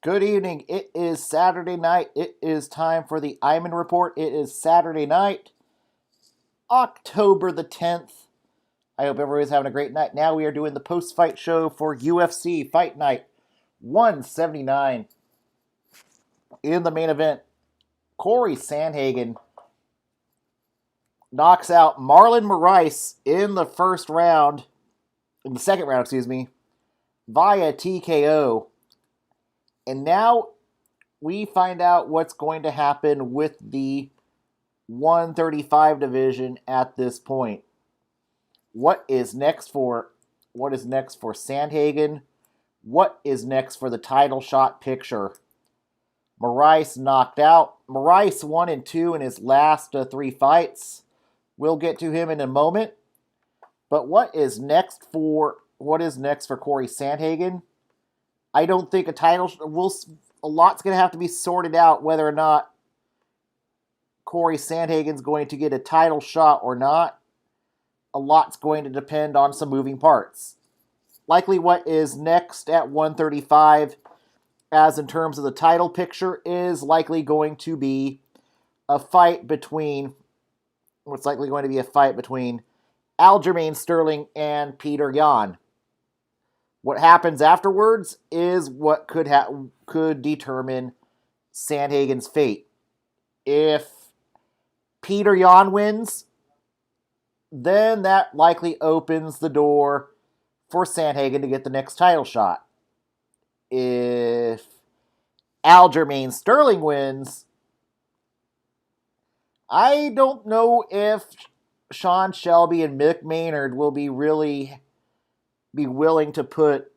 Good evening. It is Saturday night. It is time for the Iman Report. It is Saturday night, October the 10th. I hope everybody's having a great night. Now we are doing the post-fight show for UFC Fight Night 179. In the main event, Corey Sandhagen knocks out Marlon Moraes in the second round, via TKO. And now we find out what's going to happen with the 135 division at this point. What is next for Sandhagen? What is next for the title shot picture? Moraes knocked out. Moraes 1-2 in his last 3 fights. We'll get to him in a moment. But what is next for Corey Sandhagen? I don't think a lot's going to have to be sorted out whether or not Corey Sandhagen's going to get a title shot or not. A lot's going to depend on some moving parts. Likely what is next at 135, as in terms of the title picture, is likely going to be a fight between Aljamain Sterling and Peter Yan. What happens afterwards is what could determine Sandhagen's fate. If Peter Yan wins, then that likely opens the door for Sandhagen to get the next title shot. If Aljamain Sterling wins, I don't know if Sean Shelby and Mick Maynard will be willing to put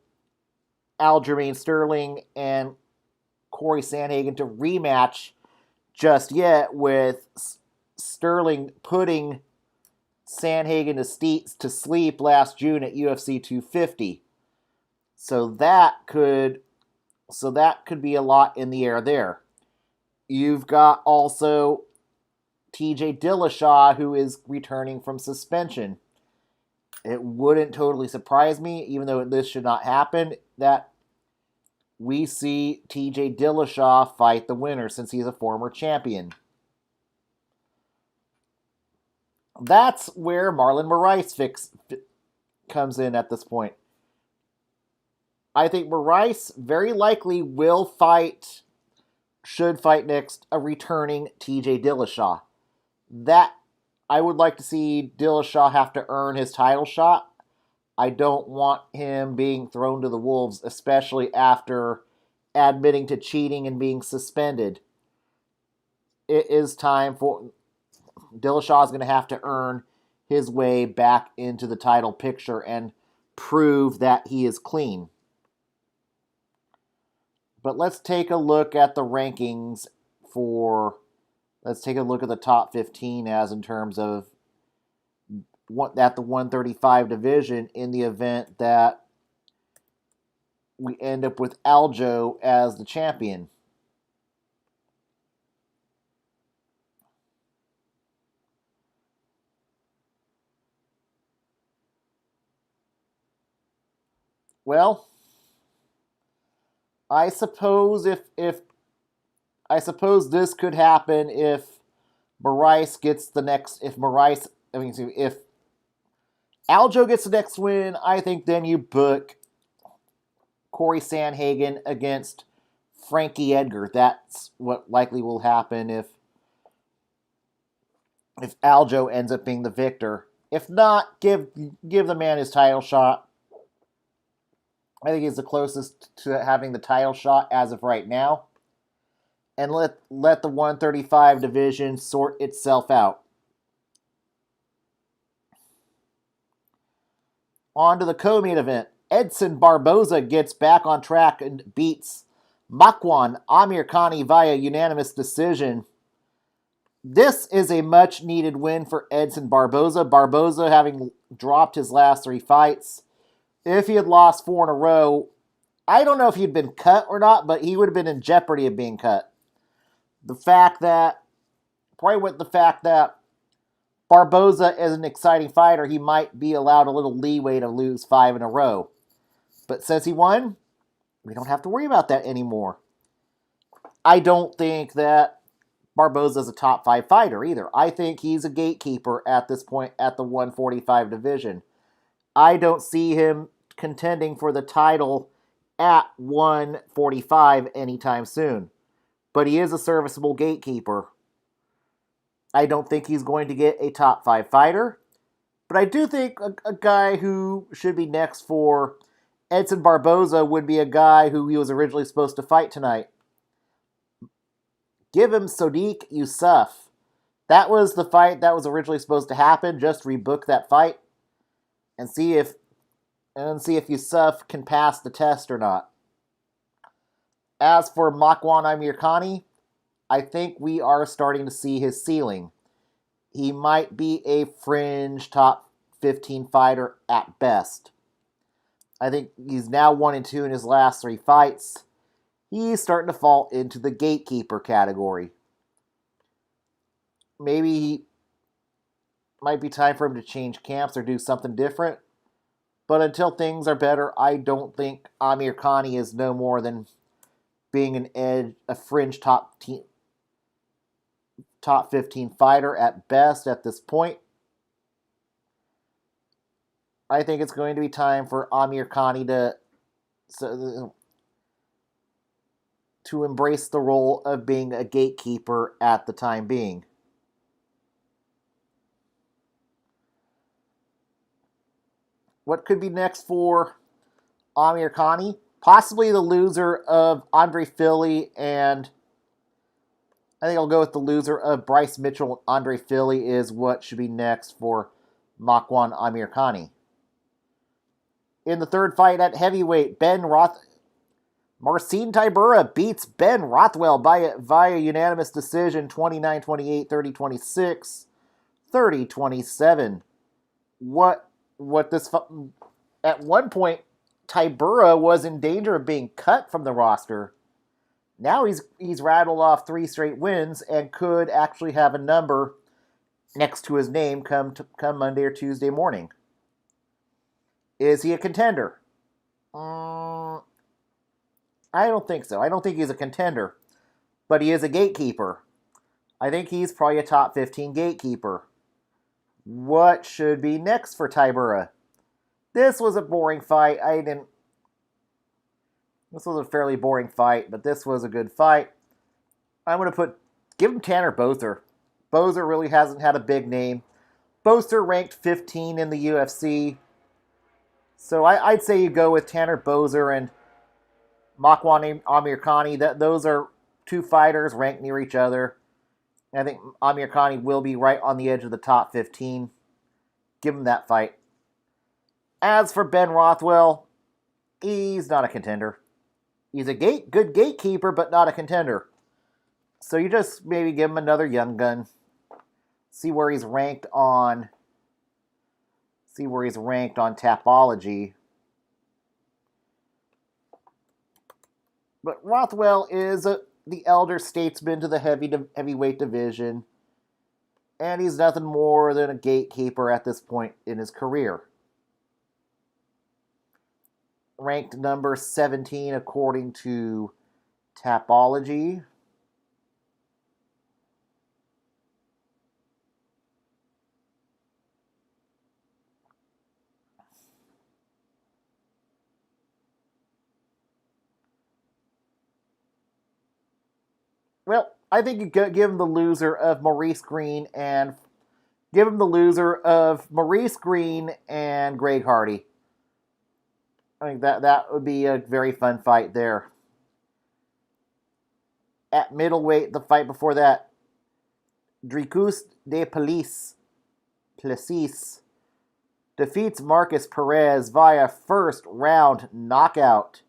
Aljamain Sterling and Corey Sandhagen to rematch just yet, with Sterling putting Sandhagen to sleep last June at UFC 250. So that could be a lot in the air there. You've got also TJ Dillashaw, who is returning from suspension. It wouldn't totally surprise me, even though this should not happen, that we see TJ Dillashaw fight the winner, since he's a former champion. That's where Marlon Moraes comes in at this point. I think Moraes very likely should fight next a returning TJ Dillashaw. That I would like to see Dillashaw have to earn his title shot. I don't want him being thrown to the wolves, especially after admitting to cheating and being suspended. It is time for Dillashaw is going to have to earn his way back into the title picture and prove that he is clean. But let's take a look at the rankings Let's take a look at the top 15 as in terms of at the 135 division, in the event that we end up with Aljo as the champion. Well, I suppose if this could happen if Moraes gets the next. If Aljo gets the next win, I think then you book Corey Sandhagen against Frankie Edgar. That's what likely will happen if Aljo ends up being the victor. If not, give the man his title shot. I think he's the closest to having the title shot as of right now. And let the 135 division sort itself out. On to the co-main event. Edson Barboza gets back on track and beats Makwan Amirkhani via unanimous decision. This is a much-needed win for Edson Barboza. Barboza having dropped his last 3 fights. If he had lost 4 in a row, I don't know if he'd been cut or not, but he would have been in jeopardy of being cut. The fact that Barboza is an exciting fighter, he might be allowed a little leeway to lose 5 in a row. But since he won, we don't have to worry about that anymore. I don't think that Barboza's a top 5 fighter either. I think he's a gatekeeper at this point at the 145 division. I don't see him contending for the title at 145 anytime soon. But he is a serviceable gatekeeper. I don't think he's going to get a top 5 fighter. But I do think a guy who should be next for Edson Barboza would be a guy who he was originally supposed to fight tonight. Give him Sodiq Yusuff. That was the fight that was originally supposed to happen. Just rebook that fight and see if Yusuff can pass the test or not. As for Makwan Amirkhani, I think we are starting to see his ceiling. He might be a fringe top 15 fighter at best. I think he's now 1-2 in his last 3 fights. He's starting to fall into the gatekeeper category. Maybe might be time for him to change camps or do something different. But until things are better, I don't think Amirkhani is no more than being a fringe top 15 fighter at best at this point. I think it's going to be time for Amirkhani to embrace the role of being a gatekeeper at the time being. What could be next for Amirkhani? Possibly the loser of Andre Fili, and I think I'll go with the loser of Bryce Mitchell and Andre Fili is what should be next for Makwan Amirkhani. In the third fight at heavyweight, Marcin Tybura beats Ben Rothwell via unanimous decision 29-28, 30-26, 30-27. At one point, Tybura was in danger of being cut from the roster. Now he's rattled off 3 straight wins and could actually have a number next to his name come Monday or Tuesday morning. Is he a contender? I don't think so. I don't think he's a contender, but he is a gatekeeper. I think he's probably a top 15 gatekeeper. What should be next for Tybura? This was a boring fight. This was a fairly boring fight, but this was a good fight. I'm going to give him Tanner Boser. Boser really hasn't had a big name. Boser ranked 15 in the UFC. So I'd say you go with Tanner Boser and Makwan Amirkhani. Those are 2 fighters ranked near each other. I think Amirkhani will be right on the edge of the top 15. Give him that fight. As for Ben Rothwell, he's not a contender. He's a good gatekeeper, but not a contender. So you just maybe give him another young gun. See where he's ranked on Tapology. But Rothwell is the elder statesman to the heavyweight division, and he's nothing more than a gatekeeper at this point in his career. Ranked number 17 according to Tapology. Well, I think you give him the loser of Maurice Green and Greg Hardy. I think that would be a very fun fight there. At middleweight, the fight before that, Dricus de Plessis defeats Marcus Perez via first round knockout.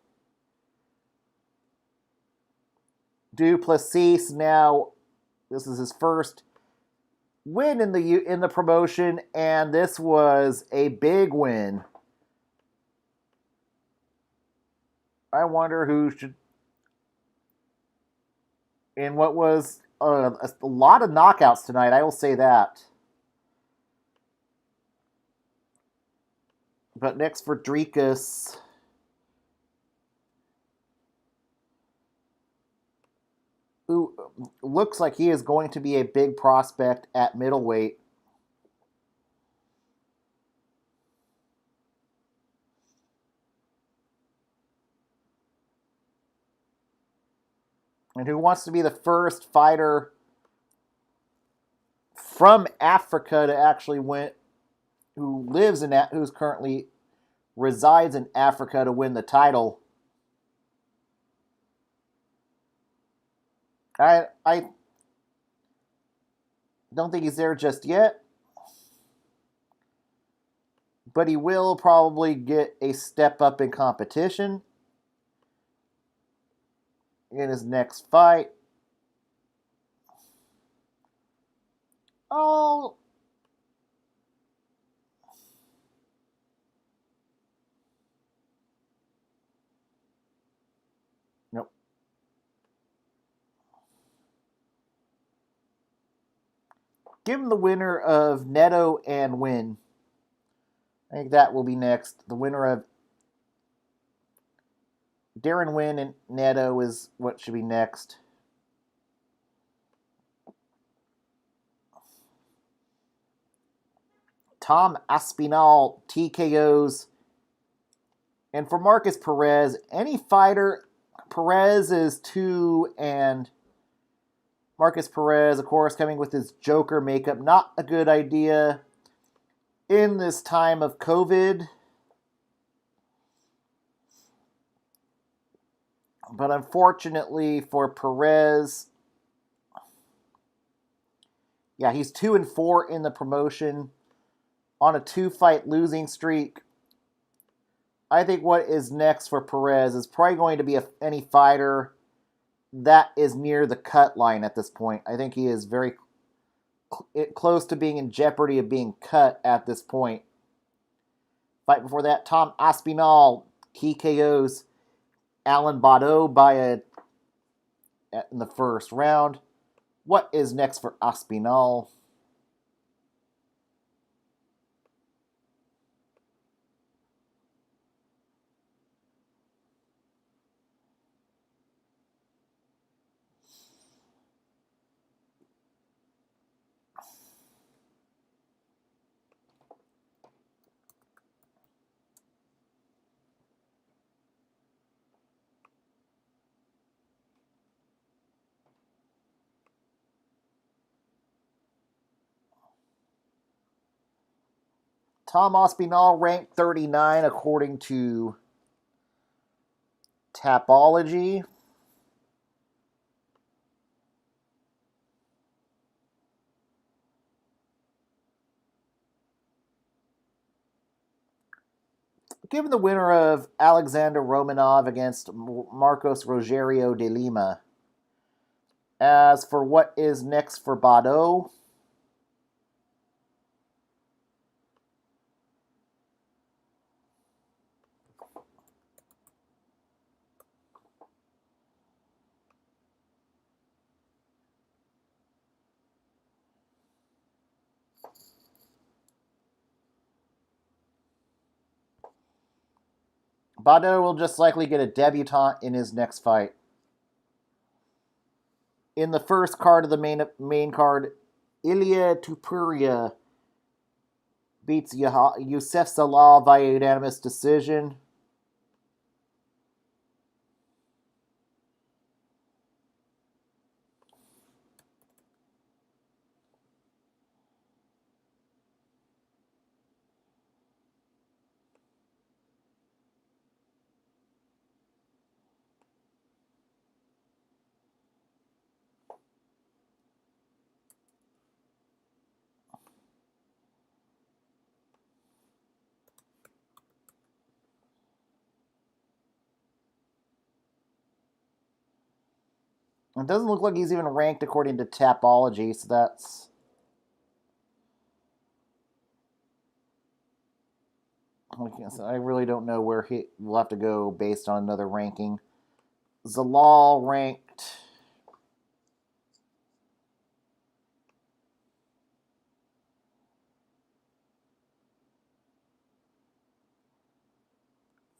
Du Plessis now, this is his first win in the promotion, and this was a big win. I wonder who should. In what was a lot of knockouts tonight, I will say that. But next for Dricus. who looks like he is going to be a big prospect at middleweight. And who wants to be the first fighter from Africa to actually win, who's currently resides in Africa to win the title. I don't think he's there just yet, but he will probably get a step up in competition in his next fight. Oh, nope. Give him the winner of Neto and Win. I think that will be next. The winner of Darren Wynn and Neto is what should be next. Tom Aspinall TKOs. And for Marcus Perez, any fighter, Perez is 2, and Marcus Perez, of course, coming with his Joker makeup. Not a good idea in this time of COVID. But unfortunately for Perez, yeah, he's 2-4 in the promotion on a 2-fight losing streak. I think what is next for Perez is probably going to be any fighter that is near the cut line at this point. I think he is very close to being in jeopardy of being cut at this point. Fight before that, Tom Aspinall TKOs Alan Baudot in the first round. What is next for Aspinall? Tom Aspinall ranked 39 according to Tapology. Given the winner of Alexander Romanov against Marcos Rogerio de Lima. As for what is next for Baudot, Baudot will just likely get a debutante in his next fight. In the first card of the main card, Ilya Tupuria beats Youssef Salah via unanimous decision. It doesn't look like he's even ranked according to Tapology, so that's... I really don't know where he will have to go based on another ranking. Zalal ranked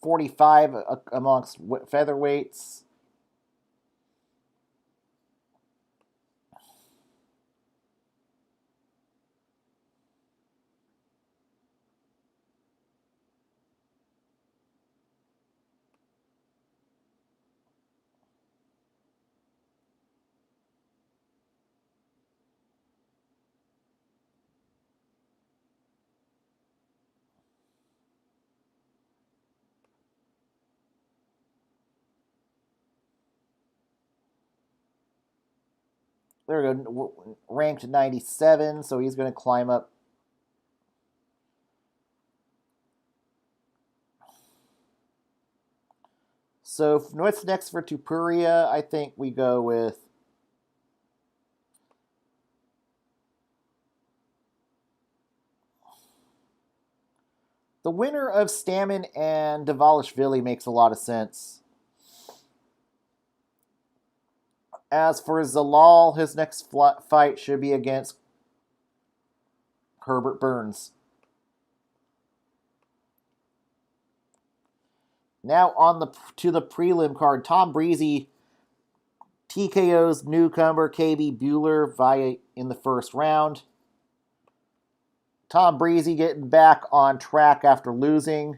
45 amongst featherweights. They're ranked 97, so he's going to climb up. So what's next for Tupuria? I think we go with the winner of Stamen and Davalishvili makes a lot of sense. As for Zalal, his next fight should be against Herbert Burns. Now to the prelim card. Tom Breezy TKO's newcomer KB Bueller in the first round. Tom Breezy getting back on track after losing.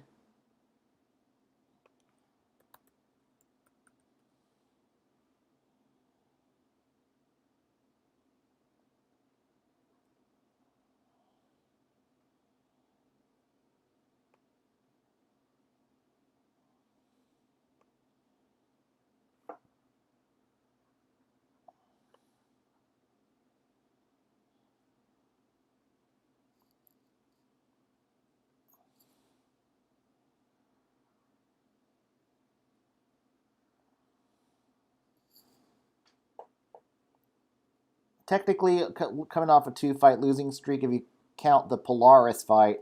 Technically, coming off a 2-fight losing streak, if you count the Polaris fight.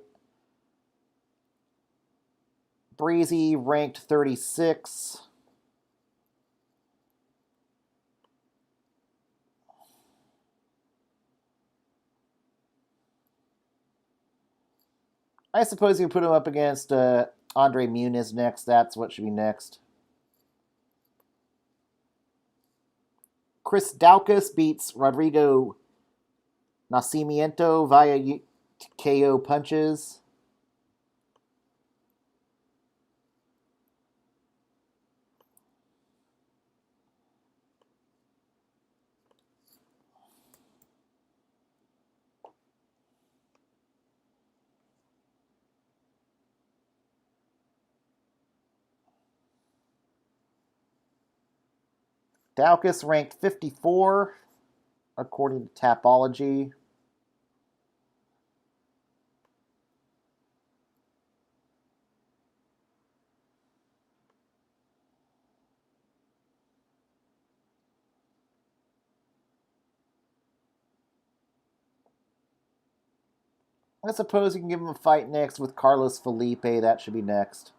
Breezy ranked 36. I suppose you put him up against Andre Muniz next. That's what should be next. Chris Daukaus beats Rodrigo Nascimento via KO punches. Daukaus ranked 54, according to Tapology. I suppose you can give him a fight next with Carlos Felipe. That should be next.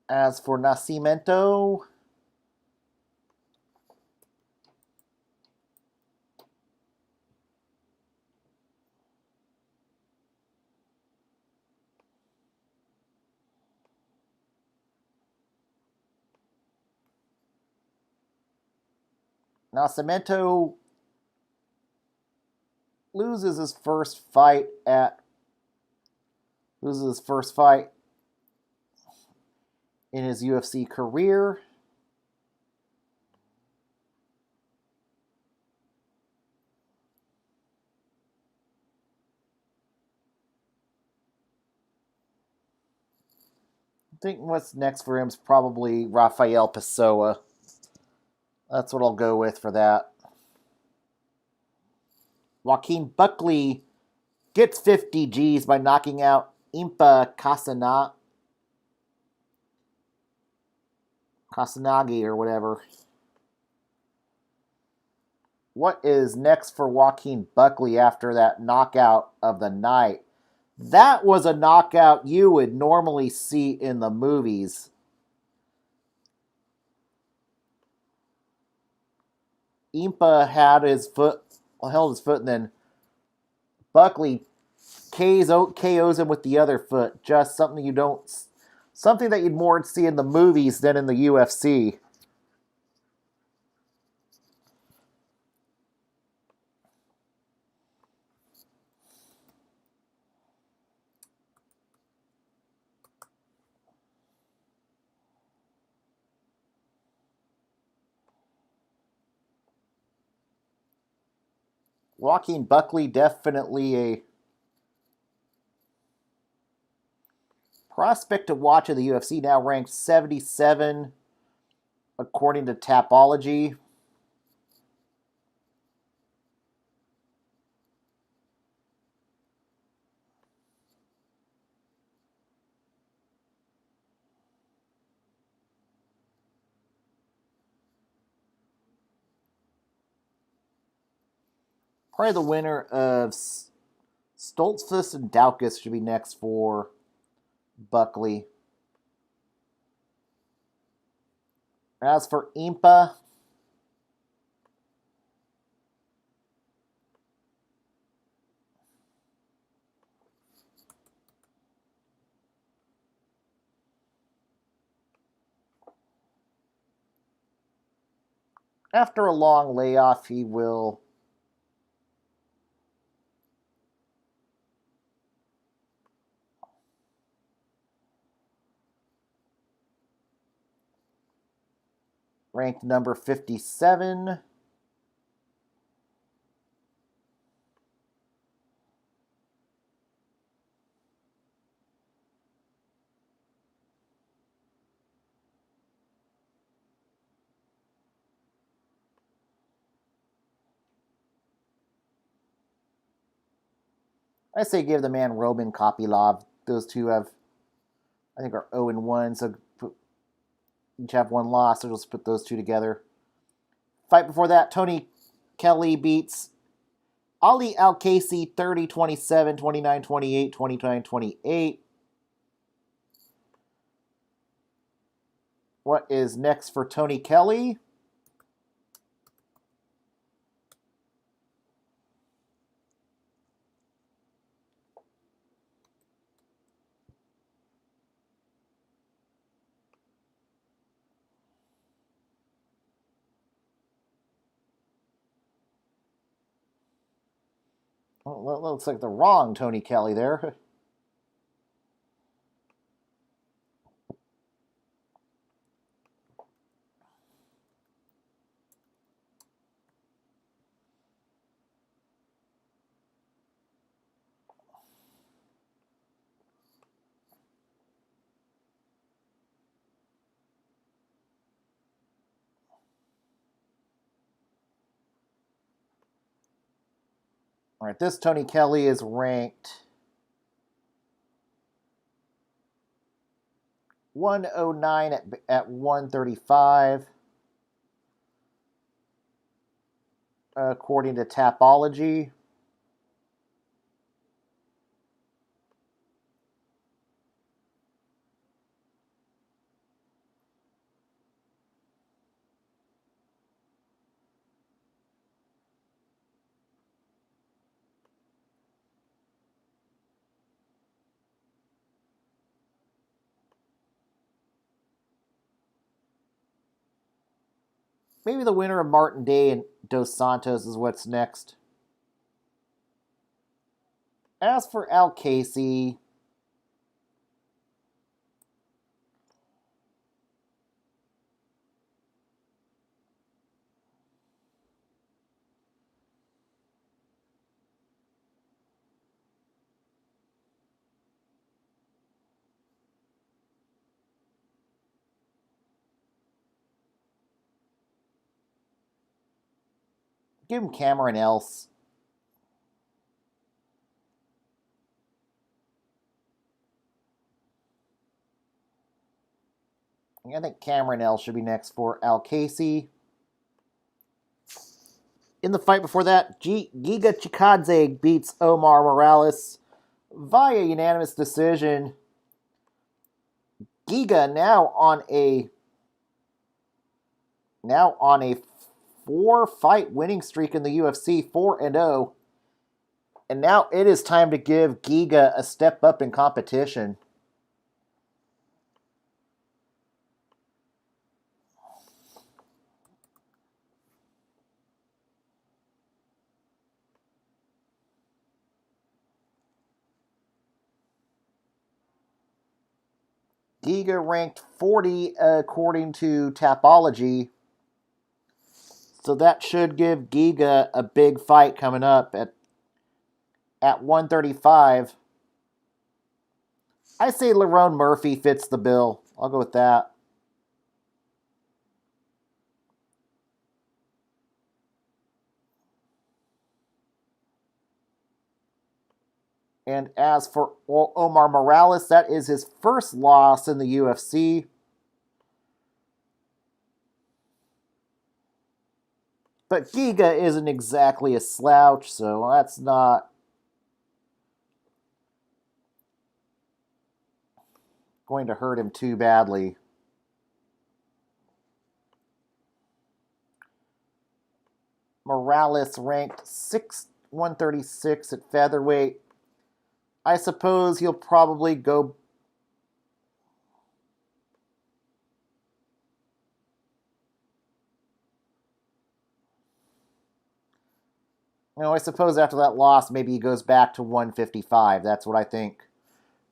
As for Nascimento, loses his first fight in his UFC career. I think what's next for him is probably Rafael Pessoa. That's what I'll go with for that. Joaquin Buckley gets 50 Gs by knocking out Impa Kasanagi or whatever. What is next for Joaquin Buckley after that knockout of the night? That was a knockout you would normally see in the movies. Impa held his foot, and then Buckley KOs him with the other foot. Just something that you'd more see in the movies than in the UFC. Joaquin Buckley, definitely a prospect to watch in the UFC, now ranked 77. according to Tapology. Probably the winner of Stoltzfus and Daukus should be next for Buckley. As for Impa, after a long layoff, he will ranked number 57. I say give the man Roman Kopylov. Those two have, I think, are 0-1, so each have one loss, so just put those two together. Fight before that, Tony Kelly beats Ali Al-Casey 30-27, 29-28, 29-28. What is next for Tony Kelly? Well, that looks like the wrong Tony Kelly there. All right, this Tony Kelly is ranked 109 at 135, according to Tapology. Maybe the winner of Martin Day and Dos Santos is what's next. As for Al Casey, give him Cameron Else. I think Cameron Else should be next for Al Casey. In the fight before that, Giga Chikadze beats Omar Morales via unanimous decision. Giga now on a 4-fight winning streak in the UFC, 4-0. And now it is time to give Giga a step up in competition. Giga ranked 40 according to Tapology. So that should give Giga a big fight coming up at 135. I say Lerone Murphy fits the bill. I'll go with that. And as for Omar Morales, that is his first loss in the UFC. But Giga isn't exactly a slouch, so that's not going to hurt him too badly. Morales ranked 136 at featherweight. I suppose he'll probably go. I suppose after that loss, maybe he goes back to 155. That's what I think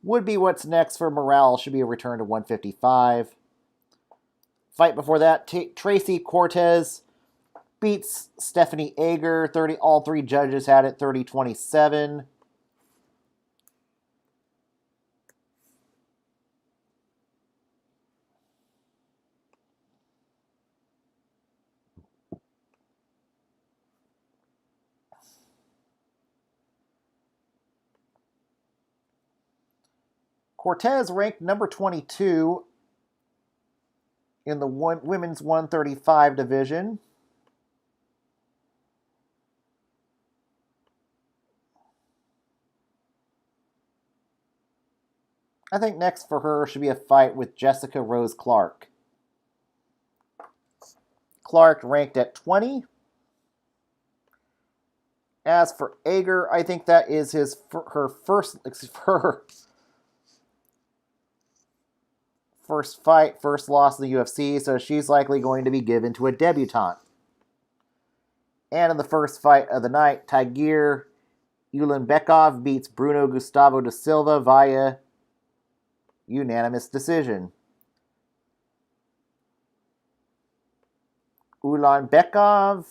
would be what's next for Morales. Should be a return to 155. Fight before that, Tracy Cortez beats Stephanie Ager. All three judges had it 30-27. Cortez ranked number 22 in the women's 135 division. I think next for her should be a fight with Jessica Rose Clark. Clark ranked at 20. As for Ager, I think that is her first fight, first loss in the UFC, so she's likely going to be given to a debutante. And in the first fight of the night, Tagir Ulanbekov beats Bruno Gustavo da Silva via unanimous decision. Ulanbekov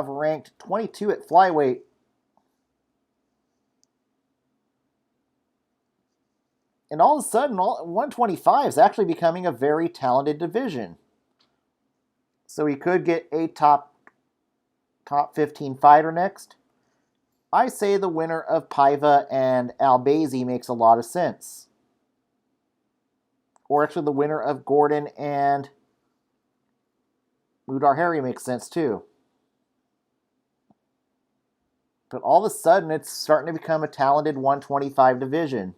ranked 22 at flyweight. And all of a sudden, 125 is actually becoming a very talented division. So he could get a top 15 fighter next. I say the winner of Paiva and Albazi makes a lot of sense. Or actually the winner of Gordon and Mudar Hari makes sense too. But all of a sudden, it's starting to become a talented 125 division.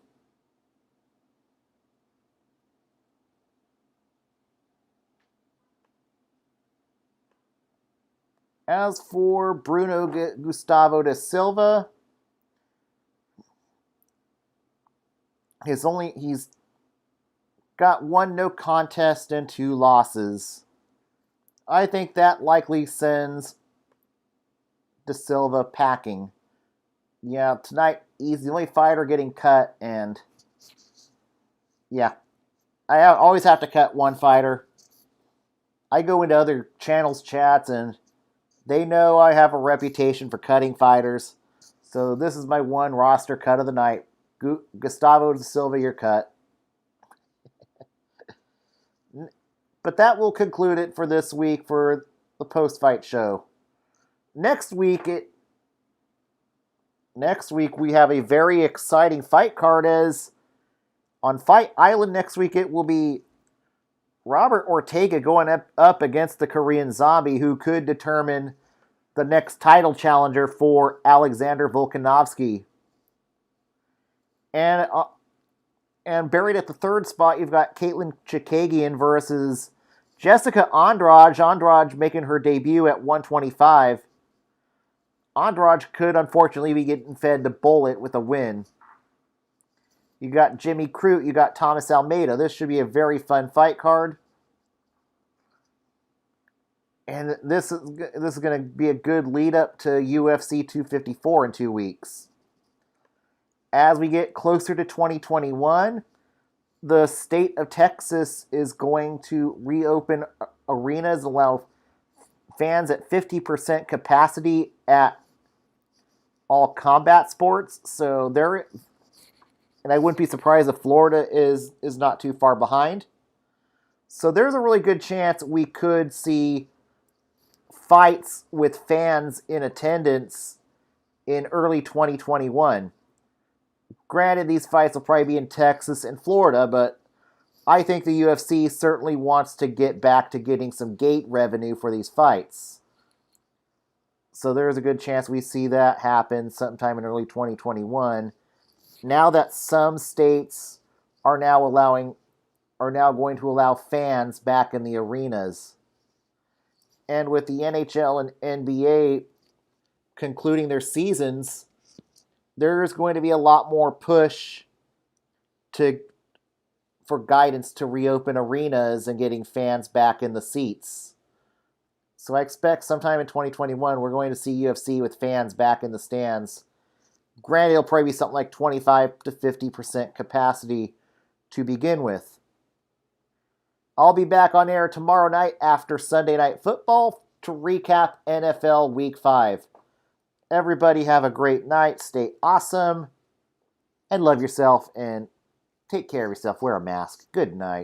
As for Bruno Gustavo da Silva, he's got 1 no contest and 2 losses. I think that likely sends da Silva packing. Yeah, tonight he's the only fighter getting cut, and yeah, I always have to cut one fighter. I go into other channels' chats, and they know I have a reputation for cutting fighters. So this is my one roster cut of the night. Gustavo da Silva, you're cut. But that will conclude it for this week for the post-fight show. Next week we have a very exciting fight card, as on Fight Island next week it will be Robert Ortega going up against the Korean Zombie, who could determine the next title challenger for Alexander Volkanovski. And buried at the third spot, you've got Caitlin Chikagian versus Jessica Andrade. Andrade making her debut at 125. Andrade could unfortunately be getting fed the bullet with a win. You got Jimmy Crute, you got Thomas Almeida. This should be a very fun fight card. And this is going to be a good lead up to UFC 254 in 2 weeks. As we get closer to 2021, the state of Texas is going to reopen arenas, allow fans at 50% capacity at all combat sports. So there, and I wouldn't be surprised if Florida is not too far behind. So there's a really good chance we could see fights with fans in attendance in early 2021. Granted, these fights will probably be in Texas and Florida, but I think the UFC certainly wants to get back to getting some gate revenue for these fights. So there's a good chance we see that happen sometime in early 2021. Now that some states are now going to allow fans back in the arenas. And with the NHL and NBA concluding their seasons, there's going to be a lot more push for guidance to reopen arenas and getting fans back in the seats. So I expect sometime in 2021 we're going to see UFC with fans back in the stands. Granted, it'll probably be something like 25 to 50% capacity to begin with. I'll be back on air tomorrow night after Sunday Night Football to recap NFL Week 5. Everybody have a great night, stay awesome, and love yourself, and take care of yourself. Wear a mask. Good night.